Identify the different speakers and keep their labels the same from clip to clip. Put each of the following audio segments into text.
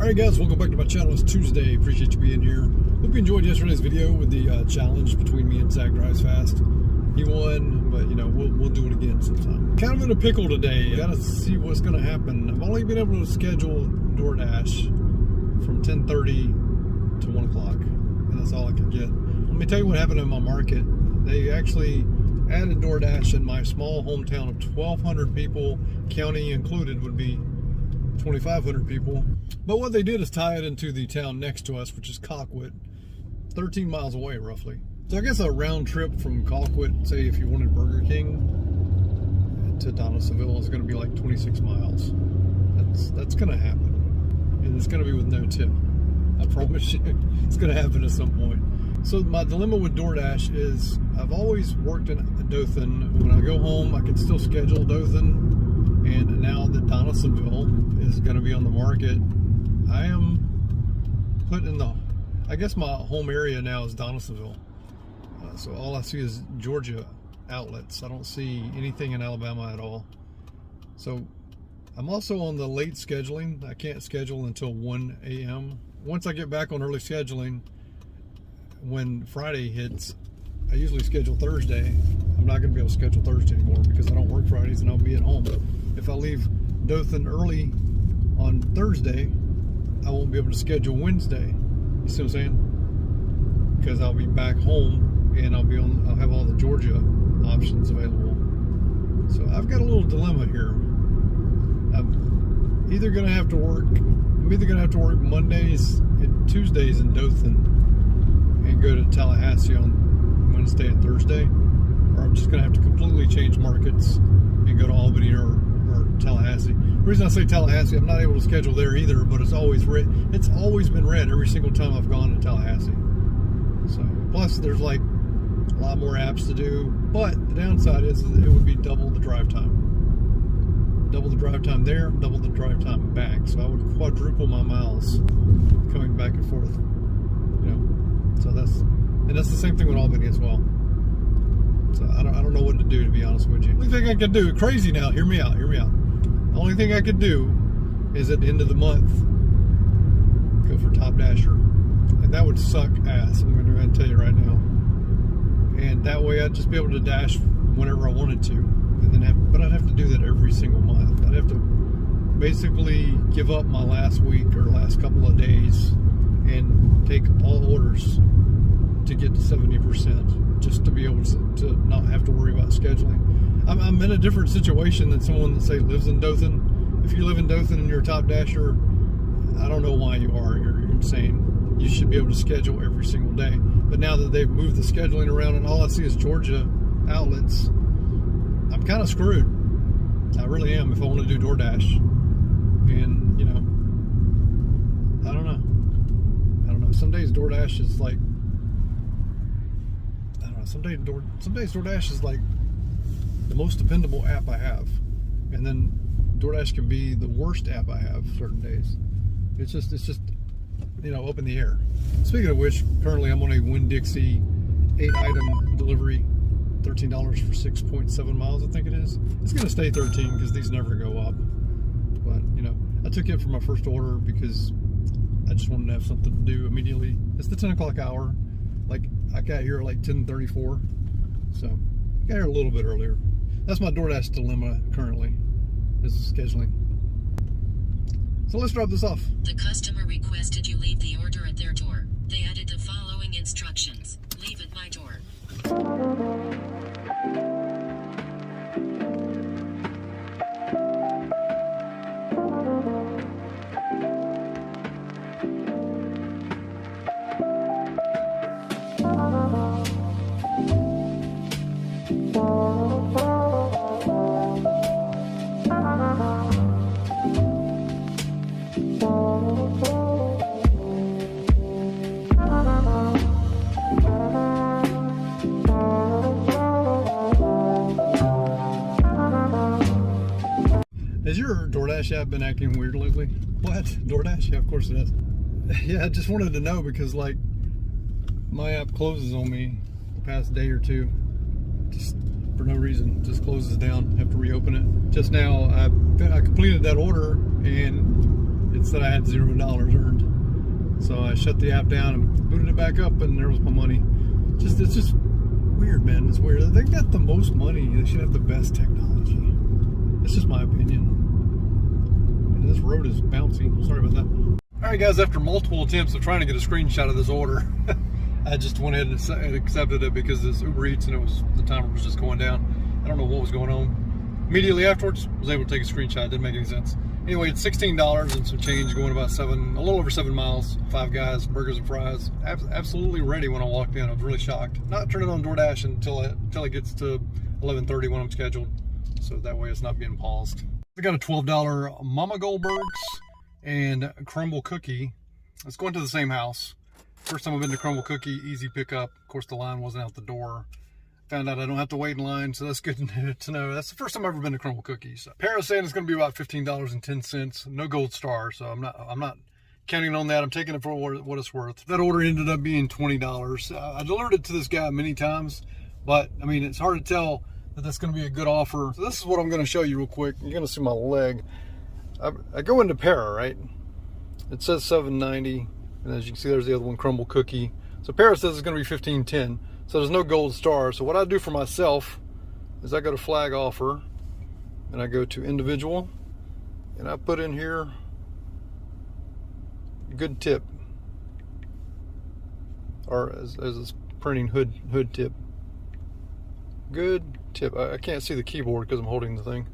Speaker 1: Alright guys, welcome back to my channel. It's Tuesday. Appreciate you being here. Hope you enjoyed yesterday's video with the challenge between me and Zach Drives Fast. He won, but you know, we'll do it again sometime. Kind of in a pickle today. Gotta see what's gonna happen. I've only been able to schedule DoorDash from 10:30 to 1 o'clock, and that's all I could get. Let me tell you what happened in my market. They actually added DoorDash in my small hometown of 1,200 people, county included would be 2,500 people. But what they did is tie it into the town next to us, which is Colquitt, 13 miles away roughly. So I guess a round trip from Colquitt, say if you wanted Burger King to Donaldsonville, is going to be like 26 miles. That's going to happen. And it's going to be with no tip. I promise you, it's going to happen at some point. So my dilemma with DoorDash is I've always worked in Dothan. When I go home, I can still schedule Dothan. And now that Donaldsonville is going to be on the market, I am put in the, I guess my home area now is Donaldsonville. So all I see is Georgia outlets. I don't see anything in Alabama at all. So I'm also on the late scheduling. I can't schedule until 1 a.m. Once I get back on early scheduling, when Friday hits, I usually schedule Thursday. I'm not going to be able to schedule Thursday anymore because I don't work Fridays and I'll be at home. If I leave Dothan early on Thursday, I won't be able to schedule Wednesday. You see what I'm saying? Because I'll be back home and I'll have all the Georgia options available. So I've got a little dilemma here. I'm either going to have to work Mondays and Tuesdays in Dothan and go to Tallahassee on Wednesday and Thursday, or I'm just going to have to completely change markets and go to Albany or Tallahassee. The reason I say Tallahassee, I'm not able to schedule there either, but it's always been red every single time I've gone to Tallahassee. So plus there's like a lot more apps to do, but the downside is that it would be double the drive time. Double the drive time there, double the drive time back. So I would quadruple my miles coming back and forth. You know, so that's the same thing with Albany as well. So I don't know what to do, to be honest with you. The only thing I could do, crazy now, hear me out. The only thing I could do is at the end of the month, go for Top Dasher. And that would suck ass, I'm going to tell you right now. And that way I'd just be able to dash whenever I wanted to. And then but I'd have to do that every single month. I'd have to basically give up my last week or last couple of days and take all orders to get to 70%. Just to be able to not have to worry about scheduling. I'm in a different situation than someone that, say, lives in Dothan. If you live in Dothan and you're a Top Dasher, I don't know why you are. You're insane. You should be able to schedule every single day. But now that they've moved the scheduling around and all I see is Georgia outlets, I'm kind of screwed. I really am if I want to do DoorDash. And, you know, I don't know. Some days DoorDash is like, Some days DoorDash is like the most dependable app I have, and then DoorDash can be the worst app I have certain days. It's just you know, up in the air. Speaking of which, currently I'm on a Winn-Dixie 8-item delivery, $13 for 6.7 miles, I think it is. It's gonna stay 13 because these never go up. But you know, I took it for my first order because I just wanted to have something to do immediately. It's the 10 o'clock hour. Like, I got here at like 10:34, so I got here a little bit earlier. That's my DoorDash dilemma currently, is scheduling. So let's drop this off.
Speaker 2: The customer requested you leave the order at their door. They added the following instructions. Leave at my door.
Speaker 1: Has your DoorDash app been acting weird lately? What? DoorDash? Yeah, of course it has. Yeah, I just wanted to know because, like, my app closes on me the past day or two. Just for no reason. Just closes down. Have to reopen it. Just now, I completed that order and it said I had $0 earned. So I shut the app down and booted it back up, and there was my money. It's just weird, man. It's weird. They got the most money. They should have the best technology. That's just my opinion. And this road is bouncy. Sorry about that. All right, guys. After multiple attempts of trying to get a screenshot of this order, I just went ahead and accepted it because it's Uber Eats and the timer was just going down. I don't know what was going on. Immediately afterwards, I was able to take a screenshot. It didn't make any sense. Anyway, it's $16 and some change, going about a little over 7 miles. 5 guys, burgers and fries. Absolutely ready when I walked in. I was really shocked. Not turning on DoorDash until it gets to 11:30 when I'm scheduled, so that way it's not being paused. I got a $12 Mama Goldberg's and a crumble cookie. It's going to the same house. First time I've been to crumble cookie, easy pickup. Of course, the line wasn't out the door. Found out I don't have to wait in line, so that's good to know. That's the first time I've ever been to crumble cookies. So, Paris saying it's going to be about $15.10. No gold star, so I'm not counting on that. I'm taking it for what it's worth. That order ended up being $20. I delivered it to this guy many times, but I mean, it's hard to tell that that's going to be a good offer. So this is what I'm going to show you real quick. You're going to see my leg. I go into Para, right? It says $7.90, and as you can see, there's the other one, crumble cookie. So Para says it's going to be $15.10. So there's no gold star. So what I do for myself is I go to flag offer and I go to individual and I put in here good tip, or as it's printing hood tip. Good tip. I can't see the keyboard because I'm holding the thing.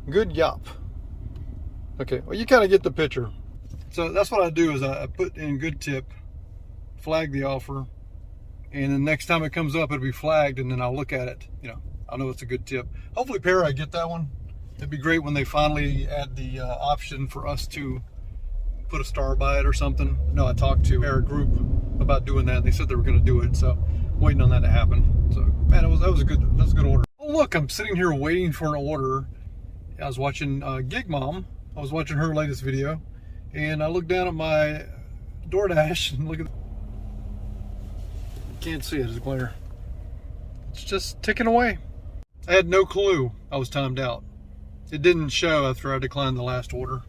Speaker 1: Good yop. Okay, well, you kind of get the picture. So that's what I do is I put in good tip, flag the offer, and the next time it comes up, it'll be flagged, and then I'll look at it. You know, I'll know it's a good tip. Hopefully, Para, I get that one. It'd be great when they finally add the option for us to put a star by it or something. No, I talked to Para Group about doing that. They said they were going to do it, so waiting on that to happen. So, man, that was a good order. Oh, look, I'm sitting here waiting for an order. I was watching Gig Mom. I was watching her latest video, and I looked down at my DoorDash and look at. Can't see it, it's glare. It's just ticking away. I had no clue I was timed out. It didn't show after I declined the last order.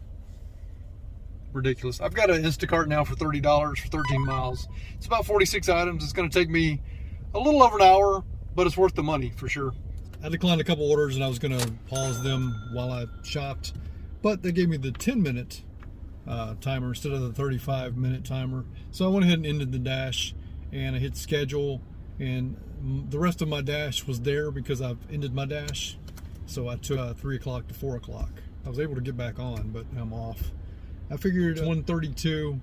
Speaker 1: Ridiculous. I've got an Instacart now for $30 for 13 miles. It's about 46 items. It's going to take me a little over an hour, but it's worth the money for sure. I declined a couple orders and I was going to pause them while I shopped, but they gave me the 10-minute timer instead of the 35-minute timer. So I went ahead and ended the dash. And I hit schedule, and the rest of my dash was there because I've ended my dash. So I took 3 o'clock to 4 o'clock. I was able to get back on, but I'm off. I figured 1:32,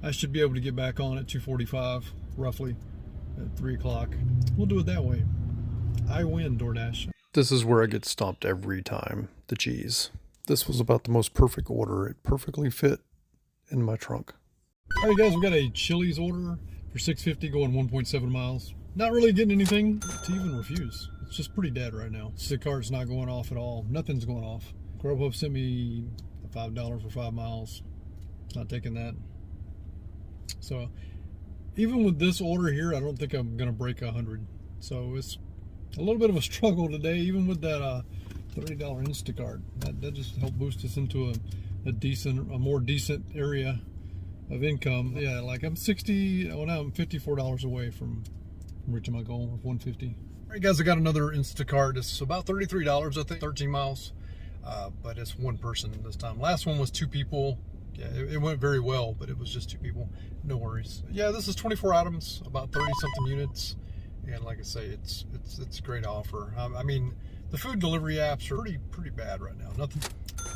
Speaker 1: I should be able to get back on at 2:45, roughly, at 3 o'clock. We'll do it that way. I win, DoorDash. This is where I get stomped every time, the cheese. This was about the most perfect order. It perfectly fit in my trunk. All right, guys, we got a Chili's order for $6.50 going 1.7 miles. Not really getting anything to even refuse. It's just pretty dead right now. Instacart's not going off at all. Nothing's going off. Grubhub sent me $5 for 5 miles. Not taking that. So even with this order here, I don't think I'm going to break 100. So it's a little bit of a struggle today, even with that $30 Instacart. That just helped boost us into a more decent area of income. Yeah, like I'm now I'm $54 away from reaching my goal of 150. All right, guys, I got another Instacart. It's about $33, I think, 13 miles. But it's one person this time. Last one was 2 people. Yeah, it went very well, but it was just 2 people. No worries. Yeah, this is 24 items, about 30-something units. And like I say, it's a great offer. I mean, the food delivery apps are pretty bad right now. Nothing.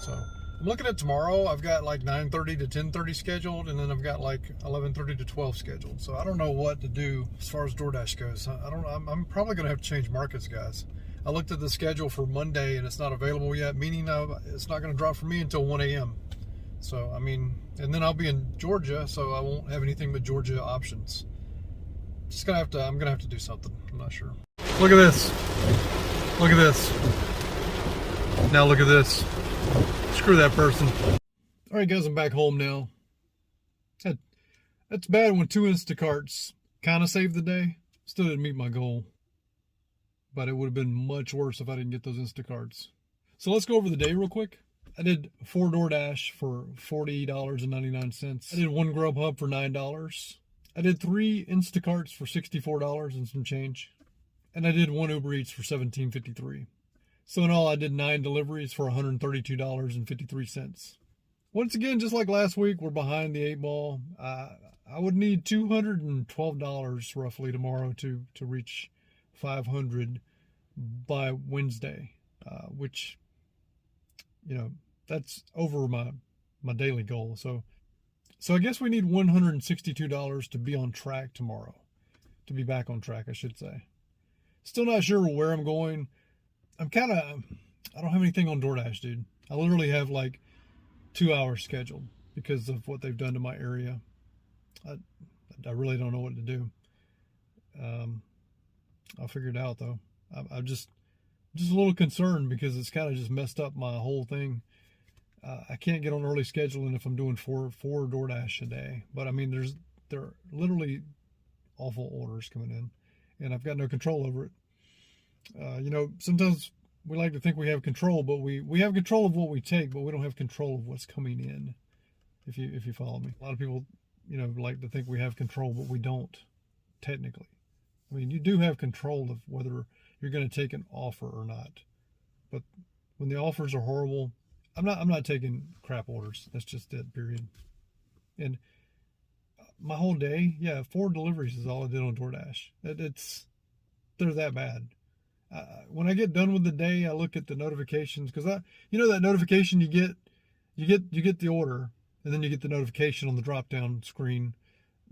Speaker 1: So I'm looking at tomorrow. I've got like 9:30 to 10:30 scheduled, and then I've got like 11:30 to 12 scheduled. So I don't know what to do as far as DoorDash goes. I'm probably gonna have to change markets, guys. I looked at the schedule for Monday, and it's not available yet, meaning it's not gonna drop for me until 1 a.m. So I mean, and then I'll be in Georgia, so I won't have anything but Georgia options. I'm gonna have to do something. I'm not sure. Look at this. Look at this. Now look at this. Screw that person. All right, guys, I'm back home now. That's bad when 2 Instacarts kind of saved the day. Still didn't meet my goal. But it would have been much worse if I didn't get those Instacarts. So let's go over the day real quick. I did 4 DoorDash for $40.99. I did 1 Grubhub for $9. I did 3 Instacarts for $64 and some change. And I did 1 Uber Eats for $17.53. So in all, I did 9 deliveries for $132.53. Once again, just like last week, we're behind the 8 ball. I would need $212 roughly tomorrow to reach 500 by Wednesday, which, you know, that's over my daily goal. So I guess we need $162 to be on track tomorrow, to be back on track, I should say. Still not sure where I'm going. I don't have anything on DoorDash, dude. I literally have like 2 hours scheduled because of what they've done to my area. I really don't know what to do. I'll figure it out though. I'm just a little concerned because it's kind of just messed up my whole thing. I can't get on early scheduling if I'm doing four DoorDash a day. But I mean, there are literally awful orders coming in, and I've got no control over it. You know, sometimes we like to think we have control, but we have control of what we take, but we don't have control of what's coming in. If you follow me, a lot of people, you know, like to think we have control, but we don't technically. I mean, you do have control of whether you're going to take an offer or not. But when the offers are horrible, I'm not taking crap orders. That's just it, period. And my whole day, 4 deliveries is all I did on DoorDash. They're that bad. When I get done with the day, I look at the notifications because that notification you get the order, and then you get the notification on the drop down screen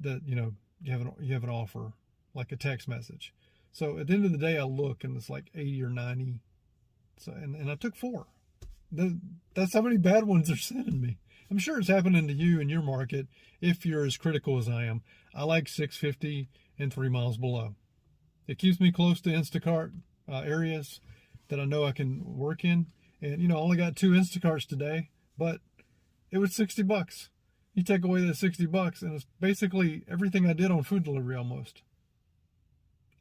Speaker 1: that, you know, you have an offer, like a text message. So at the end of the day, I look and it's like 80 or 90. So and I took 4. That's how many bad ones they're sending me. I'm sure it's happening to you in your market if you're as critical as I am. I like 650 and 3 miles below. It keeps me close to Instacart areas that I know I can work in. And, you know, I only got 2 Instacarts today, but it was $60. You take away that $60 and it's basically everything I did on food delivery almost.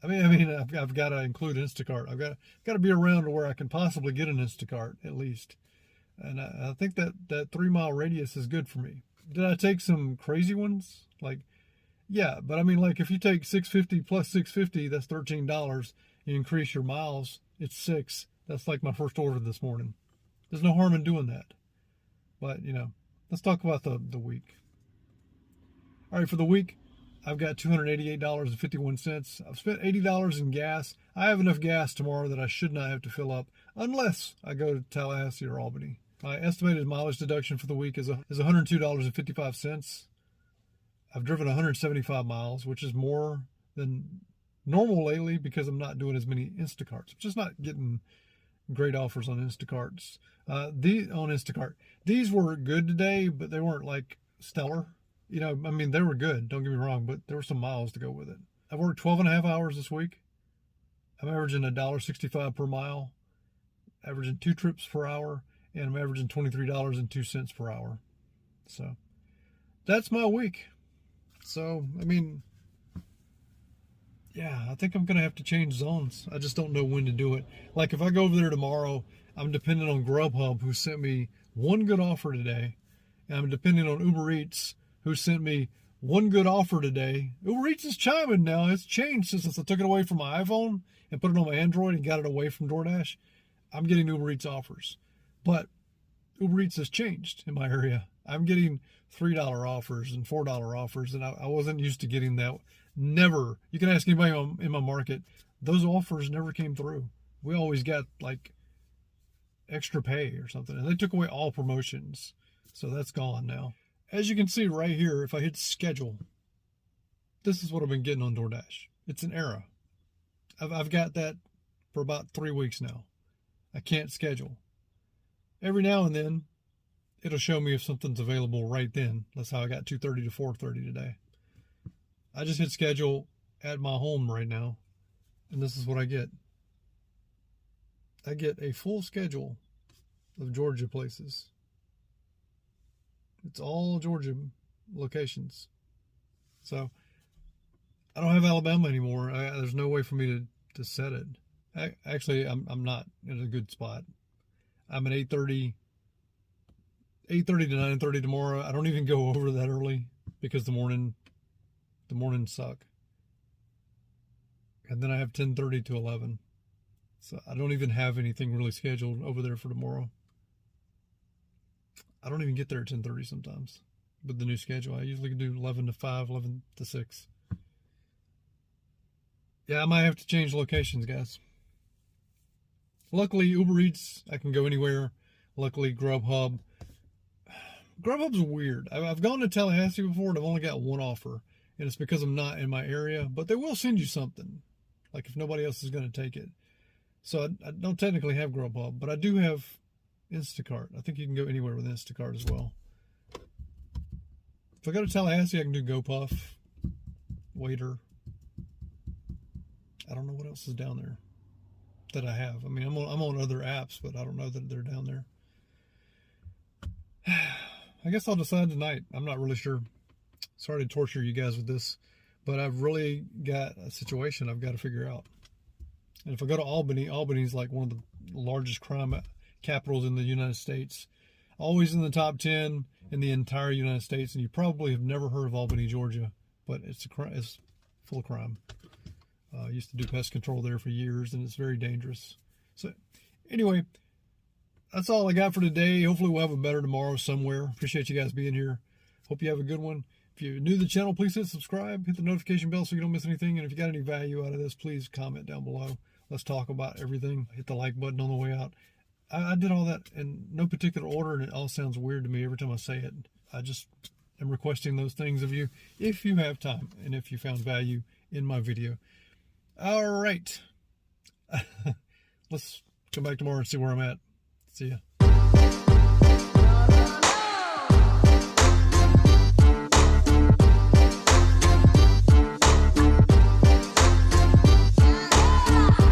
Speaker 1: I mean, I've got to include Instacart. I've got to be around to where I can possibly get an Instacart at least. And I think that 3 mile radius is good for me. Did I take some crazy ones? Like, yeah, but I mean, like if you take 650 plus 650, that's $13. You increase your miles, it's 6. That's like my first order this morning. There's no harm in doing that. But, you know, let's talk about the week. All right, for the week, I've got $288.51. I've spent $80 in gas. I have enough gas tomorrow that I should not have to fill up unless I go to Tallahassee or Albany. My estimated mileage deduction for the week is $102.55. I've driven 175 miles, which is more than normal lately because I'm not doing as many Instacarts. I'm just not getting great offers on Instacarts. These were good today, but they weren't like stellar. You know, I mean, they were good, don't get me wrong, but there were some miles to go with it. I've worked 12 and a half hours this week. I'm averaging $1.65 per mile, averaging 2 trips per hour, and I'm averaging $23.02 per hour. So that's my week. So, I mean, yeah, I think I'm going to have to change zones. I just don't know when to do it. Like if I go over there tomorrow, I'm dependent on Grubhub, who sent me 1 good offer today. And I'm dependent on Uber Eats, who sent me 1 good offer today. Uber Eats is chiming now. It's changed since I took it away from my iPhone and put it on my Android and got it away from DoorDash. I'm getting Uber Eats offers. But Uber Eats has changed in my area. I'm getting $3 offers and $4 offers, and I wasn't used to getting that. Never. You can ask anybody in my market. Those offers never came through. We always got like extra pay or something, and they took away all promotions. So that's gone now. As you can see right here, if I hit schedule, this is what I've been getting on DoorDash. It's an error. I've got that for about 3 weeks now. I can't schedule. Every now and then, it'll show me if something's available right then. That's how I got 2:30 to 4:30 today. I just hit schedule at my home right now, and this is what I get. I get a full schedule of Georgia places. It's all Georgia locations. So I don't have Alabama anymore. There's no way for me to set it. Actually, I'm not in a good spot. I'm at 8:30 8:30 to 9:30 tomorrow. I don't even go over that early because the mornings suck. And then I have 10:30 to 11. So I don't even have anything really scheduled over there for tomorrow. I don't even get there at 10:30 sometimes with the new schedule. I usually do 11 to 5, 11 to 6. Yeah, I might have to change locations, guys. Luckily, Uber Eats, I can go anywhere. Luckily, Grubhub's weird. I've gone to Tallahassee before and I've only got one offer. And it's because I'm not in my area. But they will send you something. Like if nobody else is going to take it. So I don't technically have Grubhub. But I do have Instacart. I think you can go anywhere with Instacart as well. If I go to Tallahassee, I can do GoPuff, Waiter. I don't know what else is down there that I have. I mean, I'm on other apps, but I don't know that they're down there. I guess I'll decide tonight. I'm not really sure. Sorry to torture you guys with this, but I've really got a situation I've got to figure out. And if I go to Albany, Albany's like one of the largest crime capitals in the United States. Always in the top 10 in the entire United States. And you probably have never heard of Albany, Georgia, but it's full of crime. I used to do pest control there for years, and it's very dangerous. So anyway, that's all I got for today. Hopefully we'll have a better tomorrow somewhere. Appreciate you guys being here. Hope you have a good one. If you're new to the channel, please hit subscribe. Hit the notification bell so you don't miss anything. And if you got any value out of this, please comment down below. Let's talk about everything. Hit the like button on the way out. I did all that in no particular order, and it all sounds weird to me every time I say it. I just am requesting those things of you if you have time and if you found value in my video. All right. Let's come back tomorrow and see where I'm at. See ya.